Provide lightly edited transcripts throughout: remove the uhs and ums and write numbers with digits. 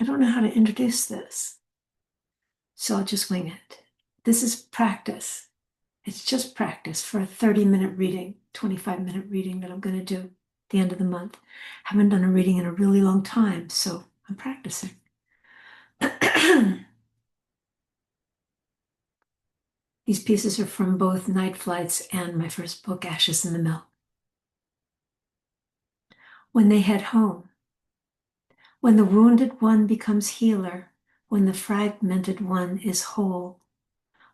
I don't know how to introduce this, so I'll just wing it. This is practice. It's just practice for a 30-minute reading, 25-minute reading that I'm going to do at the end of the month. Haven't done a reading in a really long time, so I'm practicing. These pieces are from both Night Flights and my first book, Ashes in the Mill. When they head home, when the wounded one becomes healer, when the fragmented one is whole,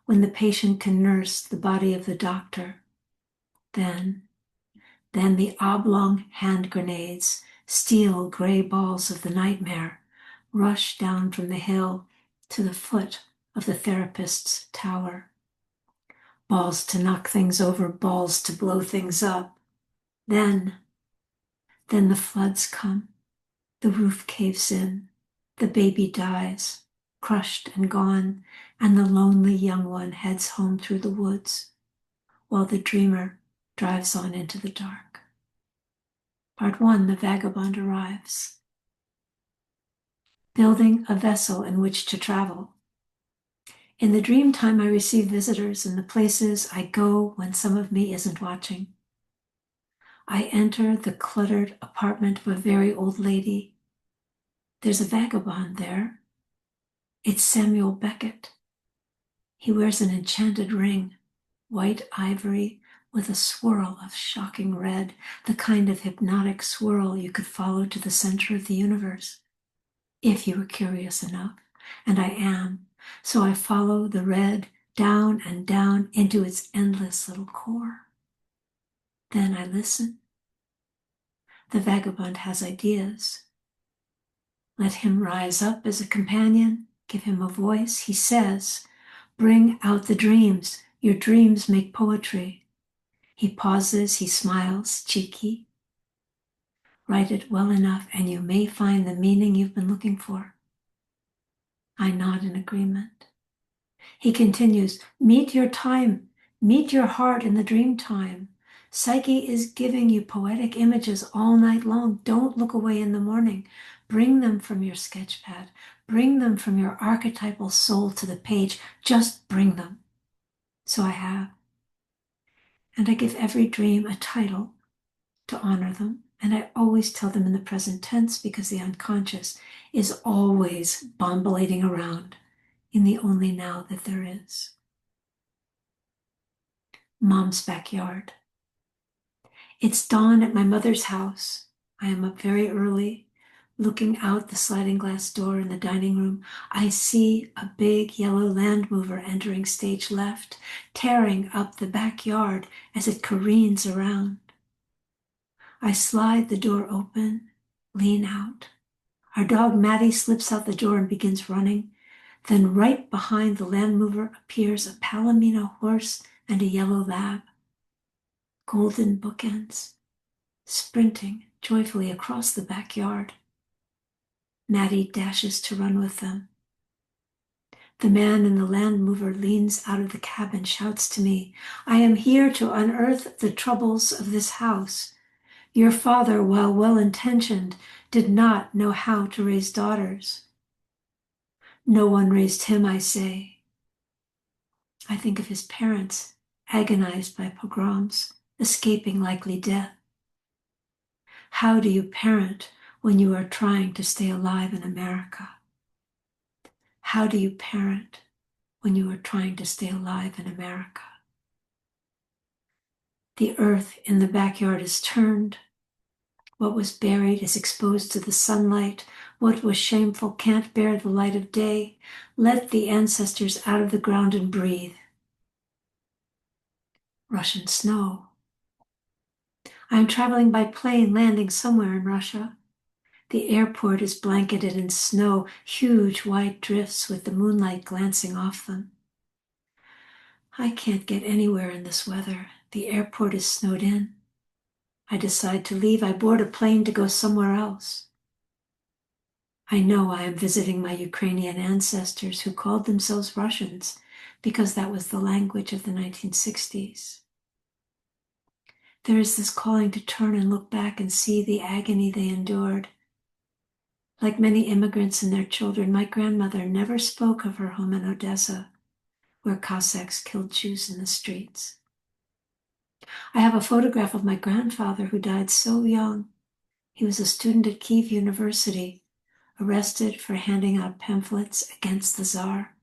when the patient can nurse the body of the doctor, then the oblong hand grenades, steel gray balls of the nightmare, rush down from the hill to the foot of the therapist's tower. Balls to knock things over, balls to blow things up. Then the floods come. The roof caves in. The baby dies, crushed and gone, and the lonely young one heads home through the woods, while the dreamer drives on into the dark. Part 1, the vagabond arrives. Building a vessel in which to travel. In the dream time, I receive visitors in the places I go when some of me isn't watching. I enter the cluttered apartment of a very old lady. There's a vagabond there. It's Samuel Beckett. He wears an enchanted ring, white ivory with a swirl of shocking red, the kind of hypnotic swirl you could follow to the center of the universe, if you were curious enough, and I am. So I follow the red down and down into its endless little core. Then I listen. The vagabond has ideas. Let him rise up as a companion, give him a voice. He says, "Bring out the dreams. Your dreams make poetry." He pauses, he smiles, cheeky. Write it well enough and you may find the meaning you've been looking for. I nod in agreement. He continues, "Meet your time, meet your heart in the dream time. Psyche is giving you poetic images all night long. Don't look away in the morning. Bring them from your sketch pad. Bring them from your archetypal soul to the page. Just bring them." So I have. And I give every dream a title to honor them. And I always tell them in the present tense because the unconscious is always bombulating around in the only now that there is. Mom's backyard. It's dawn at my mother's house. I am up very early, looking out the sliding glass door in the dining room. I see a big yellow Land Mover entering stage left, tearing up the backyard as it careens around. I slide the door open, lean out. Our dog Maddie slips out the door and begins running. Then right behind the Land Mover appears a Palomino horse and a yellow lab. Golden bookends, sprinting joyfully across the backyard. Maddie dashes to run with them. The man in the Land Mover leans out of the cab and shouts to me, "I am here to unearth the troubles of this house. Your father, while well-intentioned, did not know how to raise daughters." No one raised him, I say. I think of his parents, agonized by pogroms, escaping likely death. How do you parent when you are trying to stay alive in America? How do you parent when you are trying to stay alive in America? The earth in the backyard is turned. What was buried is exposed to the sunlight. What was shameful can't bear the light of day. Let the ancestors out of the ground and breathe. Russian snow. I am traveling by plane, landing somewhere in Russia. The airport is blanketed in snow, huge white drifts with the moonlight glancing off them. I can't get anywhere in this weather. The airport is snowed in. I decide to leave. I board a plane to go somewhere else. I know I am visiting my Ukrainian ancestors who called themselves Russians because that was the language of the 1960s. There is this calling to turn and look back and see the agony they endured. Like many immigrants and their children, my grandmother never spoke of her home in Odessa, where Cossacks killed Jews in the streets. I have a photograph of my grandfather who died so young. He was a student at Kiev University, arrested for handing out pamphlets against the Tsar,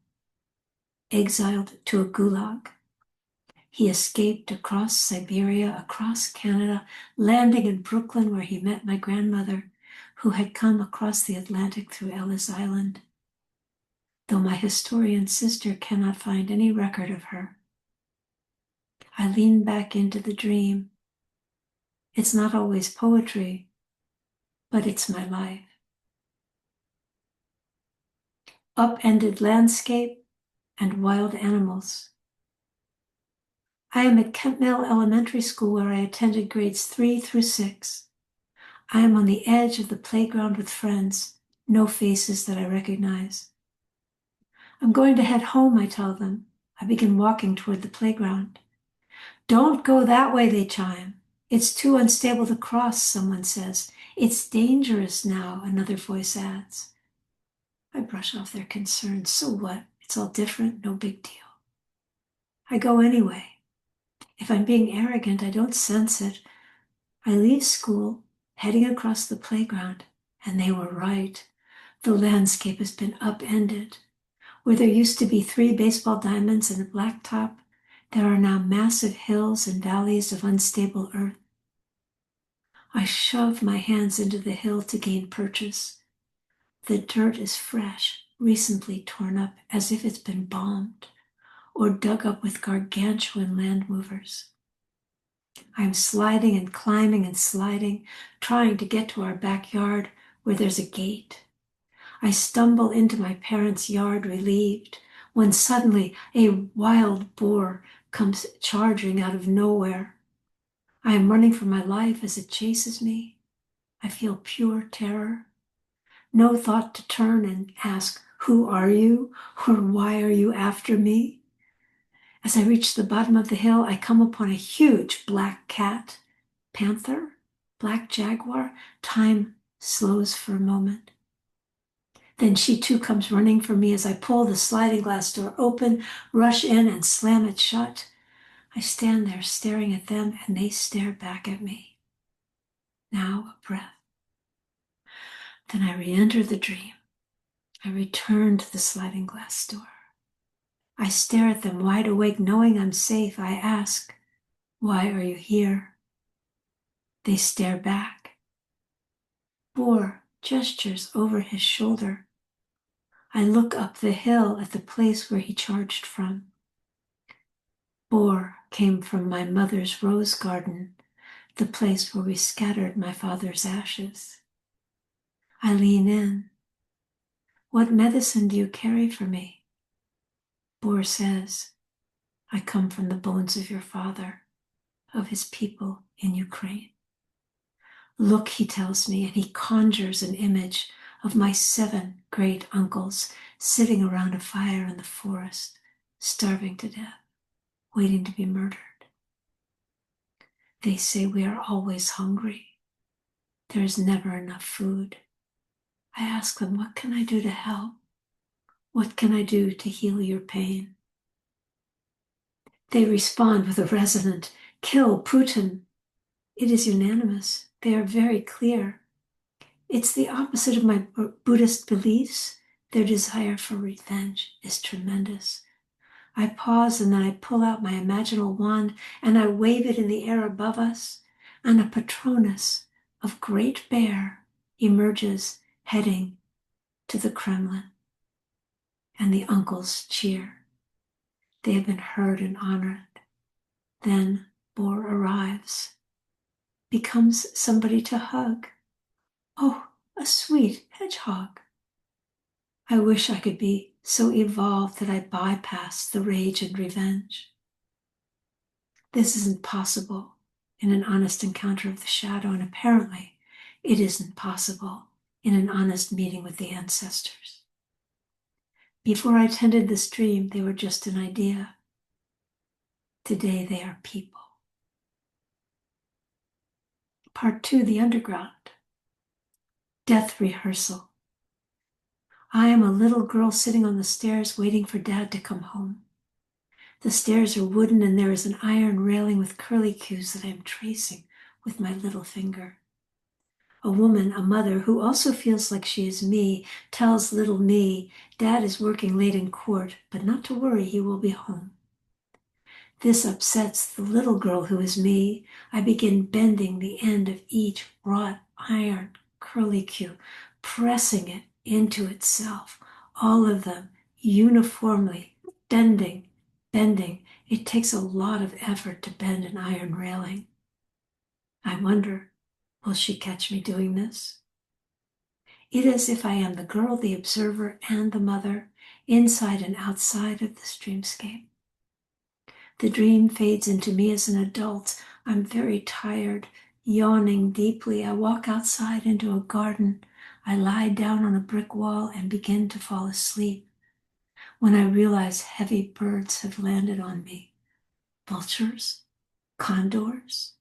exiled to a gulag. He escaped across Siberia, across Canada, landing in Brooklyn where he met my grandmother, who had come across the Atlantic through Ellis Island, though my historian sister cannot find any record of her. I lean back into the dream. It's not always poetry, but it's my life. Upended landscape and wild animals. I am at Kent Mill Elementary School where I attended grades 3 through 6. I am on the edge of the playground with friends, no faces that I recognize. I'm going to head home, I tell them. I begin walking toward the playground. Don't go that way, they chime. It's too unstable to cross, someone says. It's dangerous now, another voice adds. I brush off their concerns. So what? It's all different, no big deal. I go anyway. If I'm being arrogant, I don't sense it. I leave school, heading across the playground, and they were right. The landscape has been upended. Where there used to be 3 baseball diamonds and a blacktop, there are now massive hills and valleys of unstable earth. I shove my hands into the hill to gain purchase. The dirt is fresh, recently torn up as if it's been bombed or dug up with gargantuan land movers. I'm sliding and climbing and sliding, trying to get to our backyard where there's a gate. I stumble into my parents' yard relieved when suddenly a wild boar comes charging out of nowhere. I am running for my life as it chases me. I feel pure terror. No thought to turn and ask, "Who are you?" or "Why are you after me?" As I reach the bottom of the hill, I come upon a huge black cat, panther, black jaguar. Time slows for a moment. Then she too comes running for me as I pull the sliding glass door open, rush in and slam it shut. I stand there staring at them and they stare back at me. Now a breath. Then I re-enter the dream. I return to the sliding glass door. I stare at them wide awake, knowing I'm safe. I ask, "Why are you here?" They stare back. Boar gestures over his shoulder. I look up the hill at the place where he charged from. Boar came from my mother's rose garden, the place where we scattered my father's ashes. I lean in. "What medicine do you carry for me?" Boar says, "I come from the bones of your father, of his people in Ukraine." Look, he tells me, and he conjures an image of my 7 great uncles sitting around a fire in the forest, starving to death, waiting to be murdered. They say we are always hungry. There is never enough food. I ask them, what can I do to help? What can I do to heal your pain? They respond with a resonant, "Kill Putin." It is unanimous. They are very clear. It's the opposite of my Buddhist beliefs. Their desire for revenge is tremendous. I pause and then I pull out my imaginal wand and I wave it in the air above us, and a Patronus of Great Bear emerges heading to the Kremlin. And the uncles cheer. They have been heard and honored. Then Boar arrives, becomes somebody to hug. Oh, a sweet hedgehog. I wish I could be so evolved that I bypass the rage and revenge. This isn't possible in an honest encounter of the shadow, and apparently it isn't possible in an honest meeting with the ancestors. Before I tended this dream, they were just an idea. Today they are people. Part 2, The Underground. Death rehearsal. I am a little girl sitting on the stairs waiting for Dad to come home. The stairs are wooden and there is an iron railing with curlicues that I am tracing with my little finger. A woman, a mother, who also feels like she is me, tells little me, Dad is working late in court, but not to worry, he will be home. This upsets the little girl who is me. I begin bending the end of each wrought iron curlicue, pressing it into itself, all of them uniformly bending, bending. It takes a lot of effort to bend an iron railing. I wonder, will she catch me doing this? It is as if I am the girl, the observer, and the mother, inside and outside of this dreamscape. The dream fades into me as an adult. I'm very tired, yawning deeply. I walk outside into a garden. I lie down on a brick wall and begin to fall asleep when I realize heavy birds have landed on me. Vultures? Condors?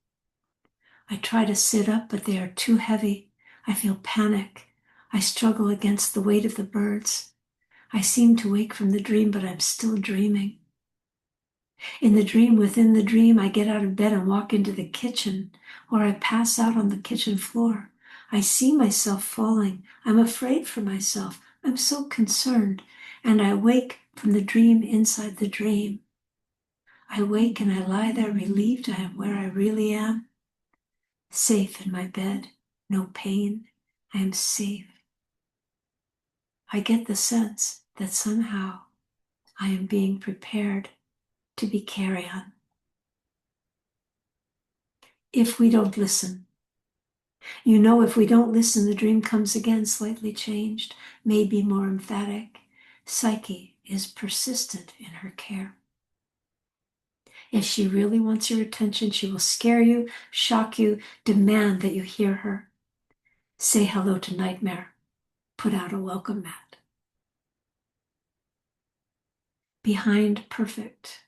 I try to sit up, but they are too heavy. I feel panic. I struggle against the weight of the birds. I seem to wake from the dream, but I'm still dreaming. In the dream within the dream, I get out of bed and walk into the kitchen, or I pass out on the kitchen floor. I see myself falling. I'm afraid for myself. I'm so concerned. And I wake from the dream inside the dream. I wake and I lie there relieved I am where I really am. Safe in my bed. No pain. I am safe. I get the sense that somehow I am being prepared to be carrion. If we don't listen, if we don't listen, the dream comes again, slightly changed, maybe more emphatic. Psyche is persistent in her care. If she really wants your attention, she will scare you, shock you, demand that you hear her. Say hello to nightmare. Put out a welcome mat. Behind perfect.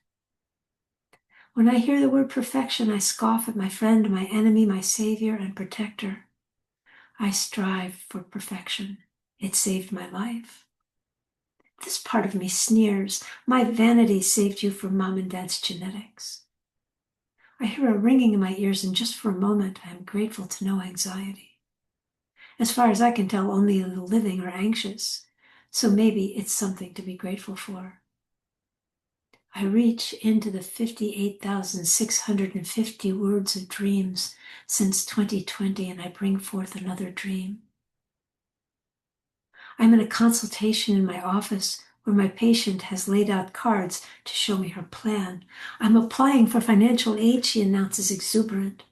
When I hear the word perfection, I scoff at my friend, my enemy, my savior, and protector. I strive for perfection. It saved my life. This part of me sneers. My vanity saved you from mom and dad's genetics. I hear a ringing in my ears, and just for a moment, I am grateful to no anxiety. As far as I can tell, only the living are anxious, so maybe it's something to be grateful for. I reach into the 58,650 words of dreams since 2020, and I bring forth another dream. I'm in a consultation in my office where my patient has laid out cards to show me her plan. I'm applying for financial aid, she announces exuberant.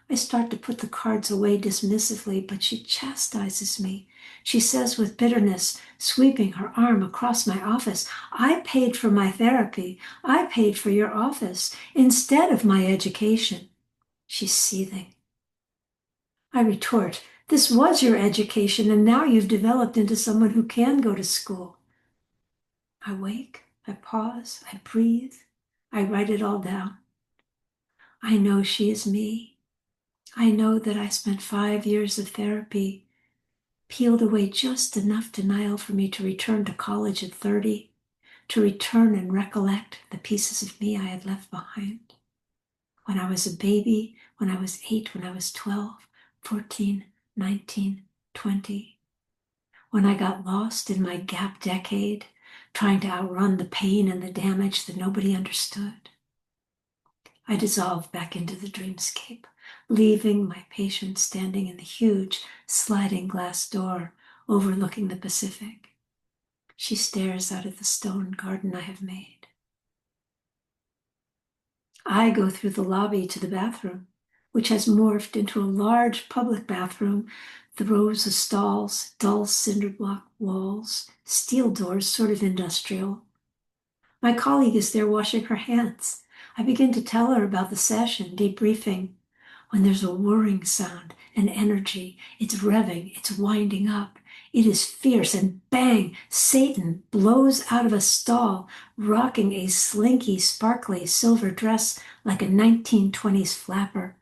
I start to put the cards away dismissively, but she chastises me. She says with bitterness, sweeping her arm across my office, I paid for my therapy. I paid for your office instead of my education. She's seething. I retort, this was your education, and now you've developed into someone who can go to school. I wake, I pause, I breathe, I write it all down. I know she is me. I know that I spent 5 years of therapy, peeled away just enough denial for me to return to college at 30, to return and recollect the pieces of me I had left behind. When I was a baby, when I was 8, when I was 12, 14, 19, 20. When I got lost in my gap decade, trying to outrun the pain and the damage that nobody understood. I dissolved back into the dreamscape, leaving my patient standing in the huge sliding glass door overlooking the Pacific. She stares out at the stone garden I have made. I go through the lobby to the bathroom, which has morphed into a large public bathroom, the rows of stalls, dull cinder block walls, steel doors, sort of industrial. My colleague is there washing her hands. I begin to tell her about the session, debriefing. When there's a whirring sound, an energy, it's revving, it's winding up. It is fierce, and bang, Satan blows out of a stall, rocking a slinky, sparkly silver dress like a 1920s flapper.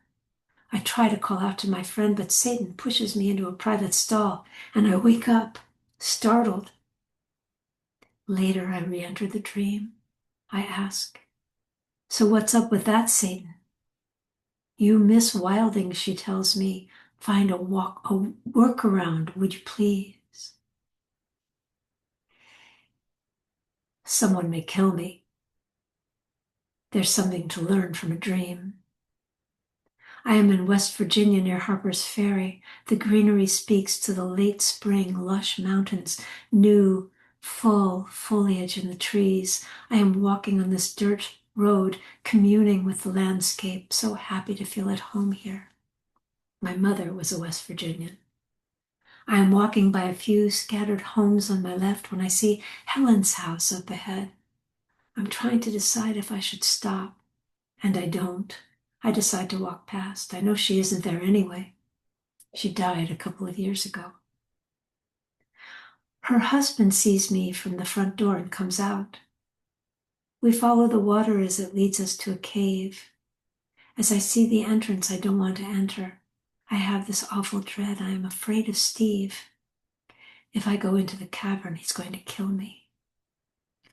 I try to call out to my friend, but Satan pushes me into a private stall, and I wake up Startled, later I re-enter the dream. I ask, "So what's up with that, Satan?" "You miss Wilding," she tells me. "Find a workaround, would you please?" Someone may kill me. There's something to learn from a dream. I am in West Virginia near Harper's Ferry. The greenery speaks to the late spring lush mountains, new, full foliage in the trees. I am walking on this dirt road, communing with the landscape, so happy to feel at home here. My mother was a West Virginian. I am walking by a few scattered homes on my left when I see Helen's house up ahead. I'm trying to decide if I should stop, and I don't. I decide to walk past. I know she isn't there anyway. She died a couple of years ago. Her husband sees me from the front door and comes out. We follow the water as it leads us to a cave. As I see the entrance, I don't want to enter. I have this awful dread. I am afraid of Steve. If I go into the cavern, he's going to kill me.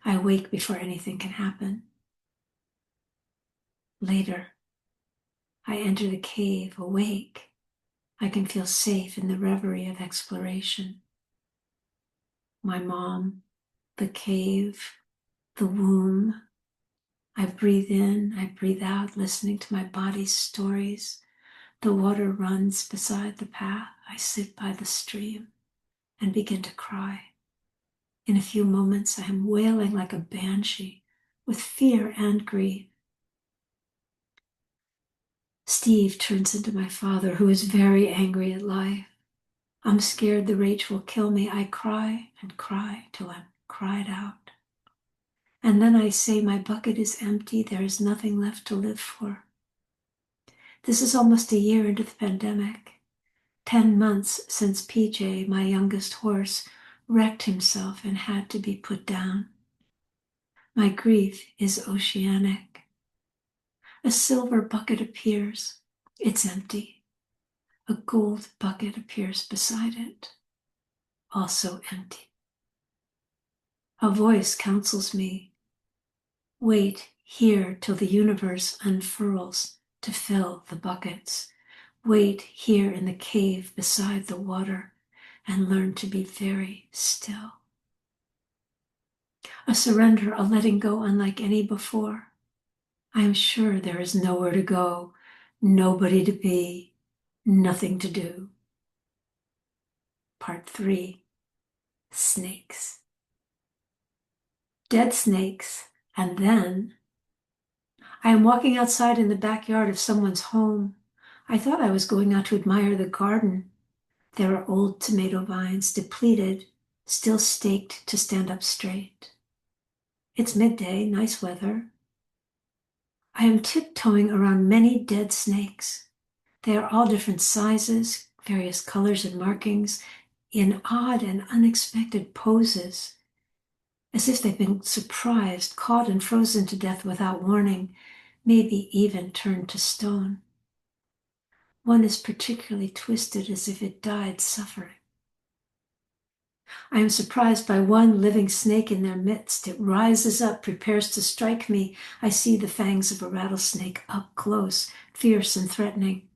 I wake before anything can happen. Later, I enter the cave, awake. I can feel safe in the reverie of exploration. My mom, the cave, the womb. I breathe in, I breathe out, listening to my body's stories. The water runs beside the path. I sit by the stream and begin to cry. In a few moments, I am wailing like a banshee with fear and grief. Steve turns into my father, who is very angry at life. I'm scared the rage will kill me. I cry and cry till I'm cried out. And then I say, my bucket is empty. There is nothing left to live for. This is almost a year into the pandemic. 10 months since PJ, my youngest horse, wrecked himself and had to be put down. My grief is oceanic. A silver bucket appears. It's empty. A gold bucket appears beside it, also empty. A voice counsels me, wait here till the universe unfurls to fill the buckets. Wait here in the cave beside the water and learn to be very still. A surrender, a letting go unlike any before. I am sure there is nowhere to go, nobody to be, nothing to do. Part 3, snakes. Dead snakes, and then I am walking outside in the backyard of someone's home. I thought I was going out to admire the garden. There are old tomato vines, depleted, still staked to stand up straight. It's midday, nice weather. I am tiptoeing around many dead snakes. They are all different sizes, various colors and markings, in odd and unexpected poses, as if they've been surprised, caught and frozen to death without warning, maybe even turned to stone. One is particularly twisted as if it died suffering. I am surprised by one living snake in their midst. It rises up, prepares to strike me. I see the fangs of a rattlesnake up close, fierce and threatening.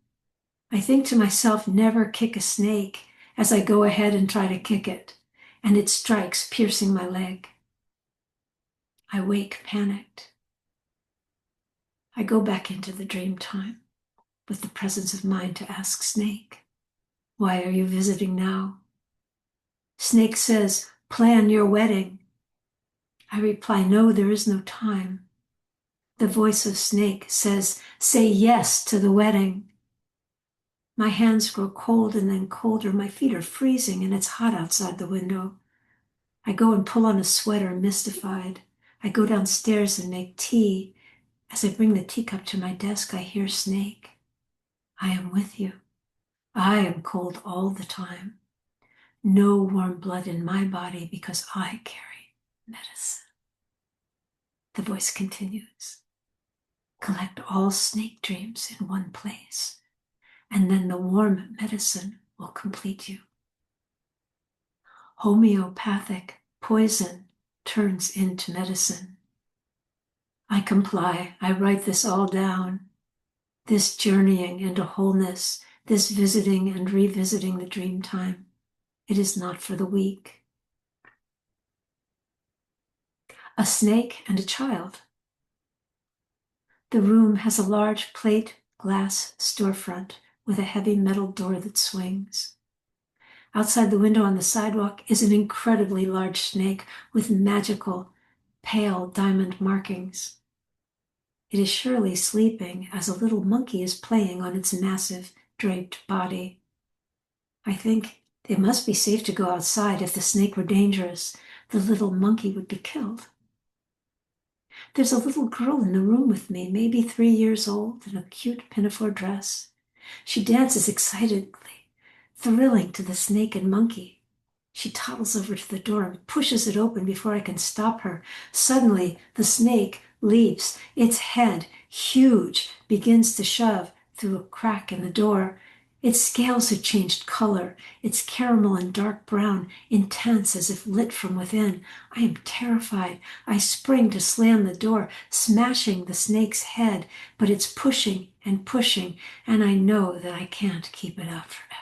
I think to myself, never kick a snake, as I go ahead and try to kick it, and it strikes, piercing my leg. I wake panicked. I go back into the dream time with the presence of mind to ask Snake, why are you visiting now? Snake says, plan your wedding. I reply, no, there is no time. The voice of Snake says, say yes to the wedding. My hands grow cold and then colder. My feet are freezing and it's hot outside the window. I go and pull on a sweater, mystified. I go downstairs and make tea. As I bring the teacup to my desk, I hear Snake. I am with you. I am cold all the time. No warm blood in my body because I carry medicine. The voice continues. Collect all snake dreams in one place, and then the warm medicine will complete you. Homeopathic poison turns into medicine. I comply. I write this all down. This journeying into wholeness, this visiting and revisiting the dream time. It is not for the weak. A snake and a child. The room has a large plate glass storefront with a heavy metal door that swings. Outside the window on the sidewalk is an incredibly large snake with magical, pale diamond markings. It is surely sleeping as a little monkey is playing on its massive, draped body. I think it must be safe to go outside. If the snake were dangerous, the little monkey would be killed. There's a little girl in the room with me, maybe 3 years old, in a cute pinafore dress. She dances excitedly, thrilling to the snake and monkey. She toddles over to the door and pushes it open before I can stop her. Suddenly, the snake leaps. Its head, huge, begins to shove through a crack in the door. Its scales have changed color. It's caramel and dark brown, intense as if lit from within. I am terrified. I spring to slam the door, smashing the snake's head, but it's pushing and pushing, and I know that I can't keep it up forever.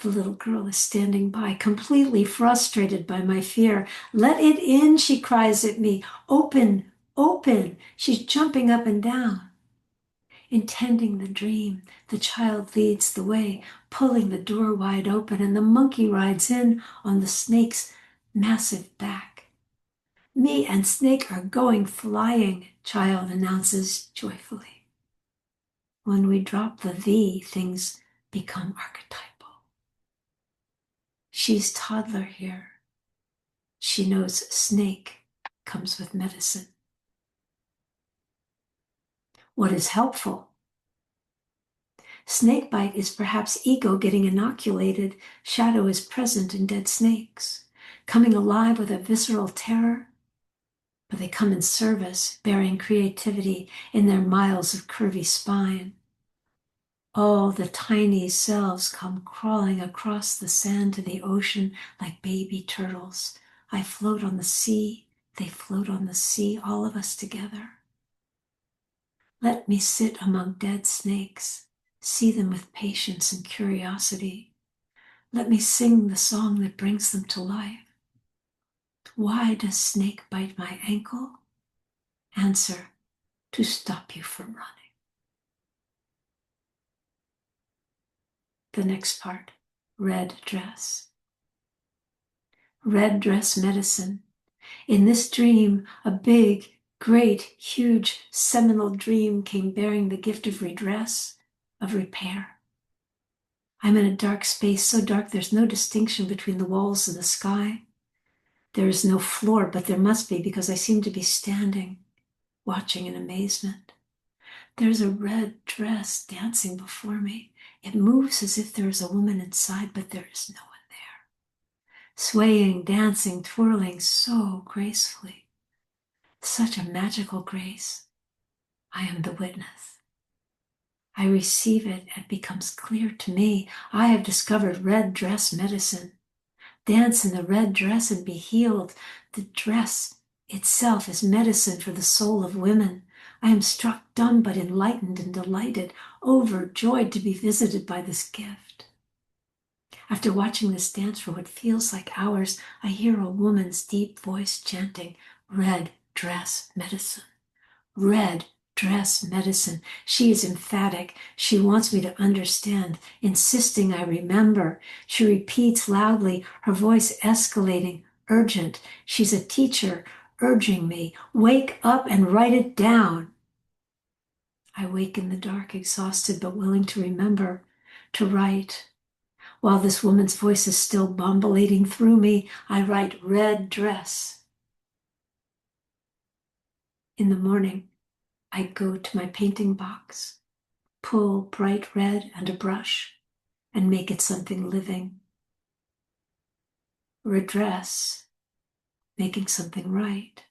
The little girl is standing by, completely frustrated by my fear. "Let it in," she cries at me. "Open, open." She's jumping up and down. Intending the dream, the child leads the way, pulling the door wide open, and the monkey rides in on the snake's massive back. "Me and snake are going flying," child announces joyfully. When we drop the "the," things become archetypal. She's toddler here. She knows snake comes with medicine. What is helpful? Snakebite is perhaps ego getting inoculated. Shadow is present in dead snakes, coming alive with a visceral terror. But they come in service, bearing creativity in their miles of curvy spine. All the tiny cells come crawling across the sand to the ocean like baby turtles. I float on the sea, they float on the sea, all of us together. Let me sit among dead snakes, see them with patience and curiosity. Let me sing the song that brings them to life. Why does snake bite my ankle? Answer, to stop you from running. The next part, red dress. Red dress medicine. In this dream, a big, great, huge, seminal dream came bearing the gift of redress, of repair. I'm in a dark space, so dark there's no distinction between the walls and the sky. There is no floor, but there must be, because I seem to be standing, watching in amazement. There's a red dress dancing before me. It moves as if there is a woman inside, but there is no one there. Swaying, dancing, twirling so gracefully. Such a magical grace. I am the witness. I receive it and it becomes clear to me. I have discovered red dress medicine. Dance in the red dress and be healed. The dress itself is medicine for the soul of women. I am struck dumb but enlightened and delighted, overjoyed to be visited by this gift. After watching this dance for what feels like hours, I hear a woman's deep voice chanting, "Red dress medicine. Red dress medicine." She is emphatic. She wants me to understand, insisting I remember. She repeats loudly, her voice escalating, urgent. She's a teacher, urging me, "Wake up and write it down." I wake in the dark, exhausted but willing to remember, to write. While this woman's voice is still bombulating through me, I write red dress. In the morning, I go to my painting box, pull bright red and a brush, and make it something living. Redress, making something right.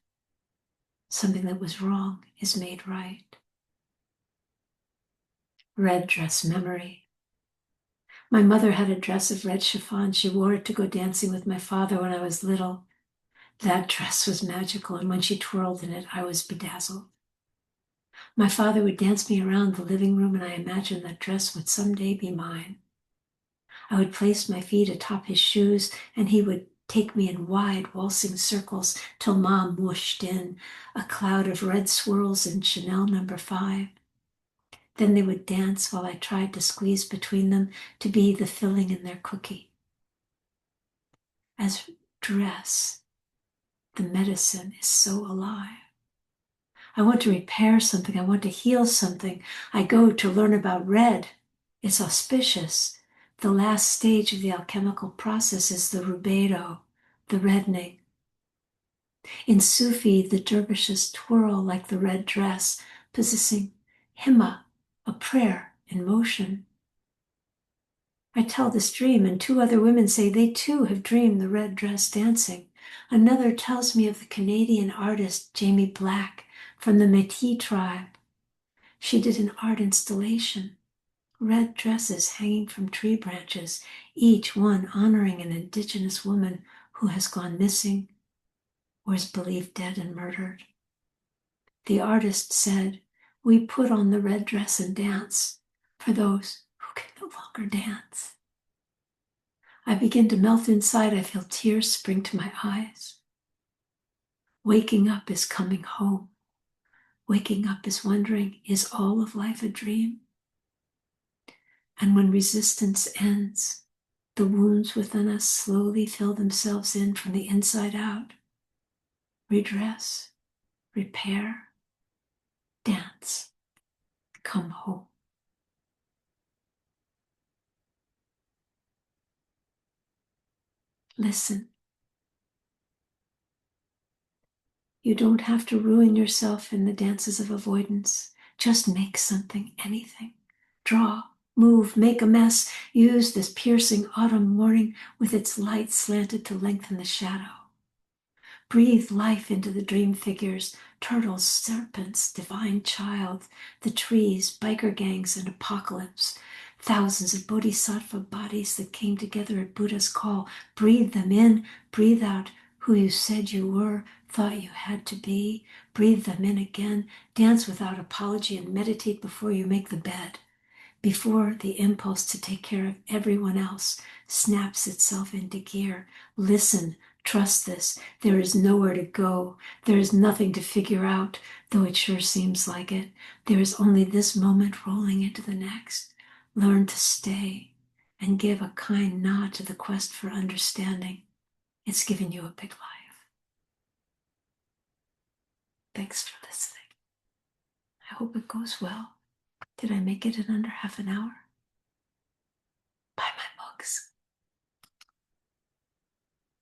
Something that was wrong is made right. Red dress memory. My mother had a dress of red chiffon. She wore it to go dancing with my father when I was little. That dress was magical, and when she twirled in it, I was bedazzled. My father would dance me around the living room, and I imagined that dress would someday be mine. I would place my feet atop his shoes, and he would take me in wide, waltzing circles till Mom whooshed in, a cloud of red swirls in Chanel number 5. Then they would dance while I tried to squeeze between them to be the filling in their cookie. As dress, the medicine is so alive. I want to repair something. I want to heal something. I go to learn about red. It's auspicious. The last stage of the alchemical process is the rubedo, the reddening. In Sufi, the dervishes twirl like the red dress, possessing himma, a prayer in motion. I tell this dream, and 2 other women say they too have dreamed the red dress dancing. Another tells me of the Canadian artist Jamie Black from the Métis tribe. She did an art installation, red dresses hanging from tree branches, each one honoring an indigenous woman who has gone missing or is believed dead and murdered. The artist said, "We put on the red dress and dance for those who can no longer dance." I begin to melt inside. I feel tears spring to my eyes. Waking up is coming home. Waking up is wondering, is all of life a dream? And when resistance ends, the wounds within us slowly fill themselves in from the inside out. Redress, repair, dance, come home. Listen. You don't have to ruin yourself in the dances of avoidance. Just make something, anything. Draw, move, make a mess. Use this piercing autumn morning with its light slanted to lengthen the shadow. Breathe life into the dream figures, turtles, serpents, divine child, the trees, biker gangs, and apocalypse. Thousands of bodhisattva bodies that came together at Buddha's call. Breathe them in, breathe out who you said you were, thought you had to be. Breathe them in again, dance without apology, and meditate before you make the bed, before the impulse to take care of everyone else snaps itself into gear. Listen, trust this. There is nowhere to go. There is nothing to figure out, though it sure seems like it. There is only this moment rolling into the next. Learn to stay and give a kind nod to the quest for understanding. It's given you a big life. Thanks for listening. I hope it goes well. Did I make it in under half an hour?